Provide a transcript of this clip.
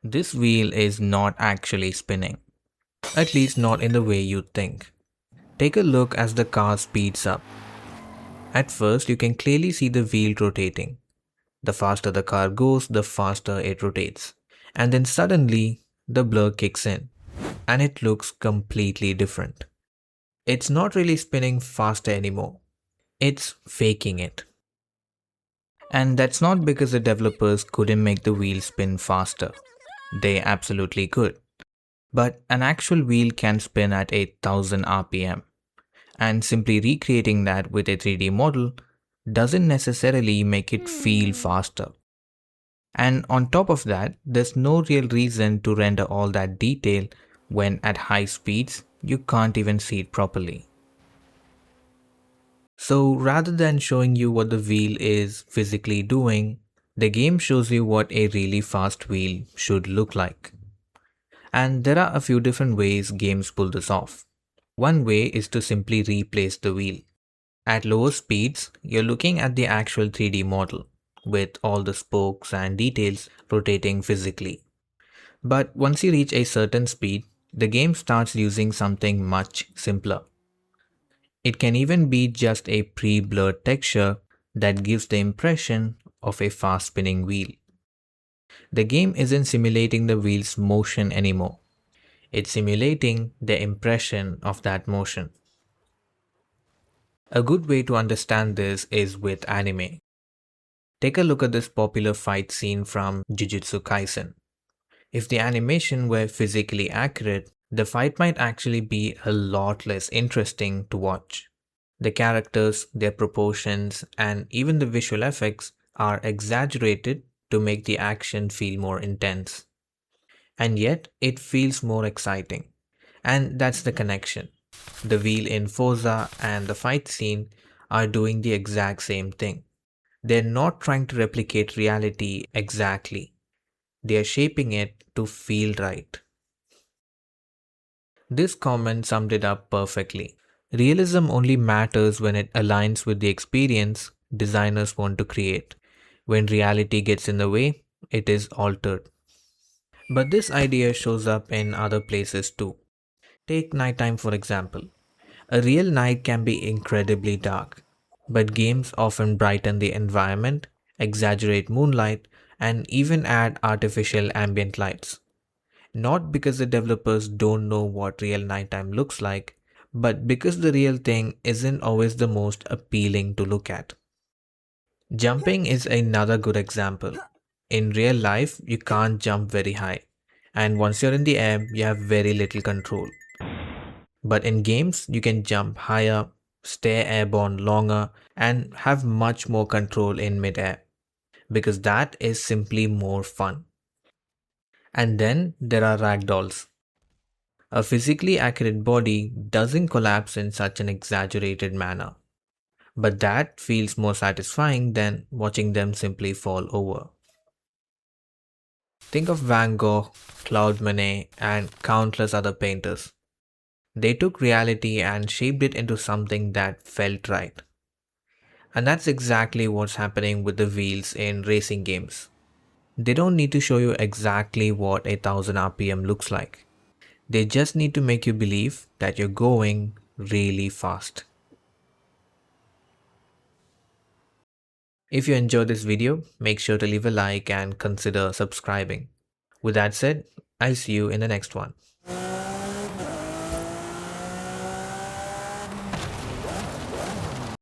This wheel is not actually spinning, at least not in the way you think. Take a look as the car speeds up. At first, you can clearly see the wheel rotating. The faster the car goes, the faster it rotates. And then suddenly, the blur kicks in, and it looks completely different. It's not really spinning faster anymore, it's faking it. And that's not because the developers couldn't make the wheel spin faster. They absolutely could. But an actual wheel can spin at 8000 RPM, and simply recreating that with a 3D model doesn't necessarily make it feel faster. And on top of that, there's no real reason to render all that detail when at high speeds you can't even see it properly. So rather than showing you what the wheel is physically doing, the game shows you what a really fast wheel should look like. And there are a few different ways games pull this off. One way is to simply replace the wheel. At lower speeds, you're looking at the actual 3D model, with all the spokes and details rotating physically. But once you reach a certain speed, the game starts using something much simpler. It can even be just a pre-blurred texture that gives the impression of a fast spinning wheel. The game isn't simulating the wheel's motion anymore. It's simulating the impression of that motion. A good way to understand this is with anime. Take a look at this popular fight scene from Jujutsu Kaisen. If the animation were physically accurate, the fight might actually be a lot less interesting to watch. The characters, their proportions, and even the visual effects are exaggerated to make the action feel more intense. And yet, it feels more exciting. And that's the connection. The wheel in Forza and the fight scene are doing the exact same thing. They're not trying to replicate reality exactly, they are shaping it to feel right. This comment summed it up perfectly. Realism only matters when it aligns with the experience designers want to create. When reality gets in the way, it is altered. But this idea shows up in other places too. Take nighttime for example. A real night can be incredibly dark, but games often brighten the environment, exaggerate moonlight, and even add artificial ambient lights. Not because the developers don't know what real nighttime looks like, but because the real thing isn't always the most appealing to look at. Jumping is another good example. In real life, you can't jump very high, and once you're in the air, you have very little control. But in games, you can jump higher, stay airborne longer, and have much more control in midair, because that is simply more fun. And then there are ragdolls. A physically accurate body doesn't collapse in such an exaggerated manner, but that feels more satisfying than watching them simply fall over. Think of Van Gogh, Claude Monet, and countless other painters. They took reality and shaped it into something that felt right. And that's exactly what's happening with the wheels in racing games. They don't need to show you exactly what 1000 RPM looks like. They just need to make you believe that you're going really fast. If you enjoyed this video, make sure to leave a like and consider subscribing. With that said, I'll see you in the next one.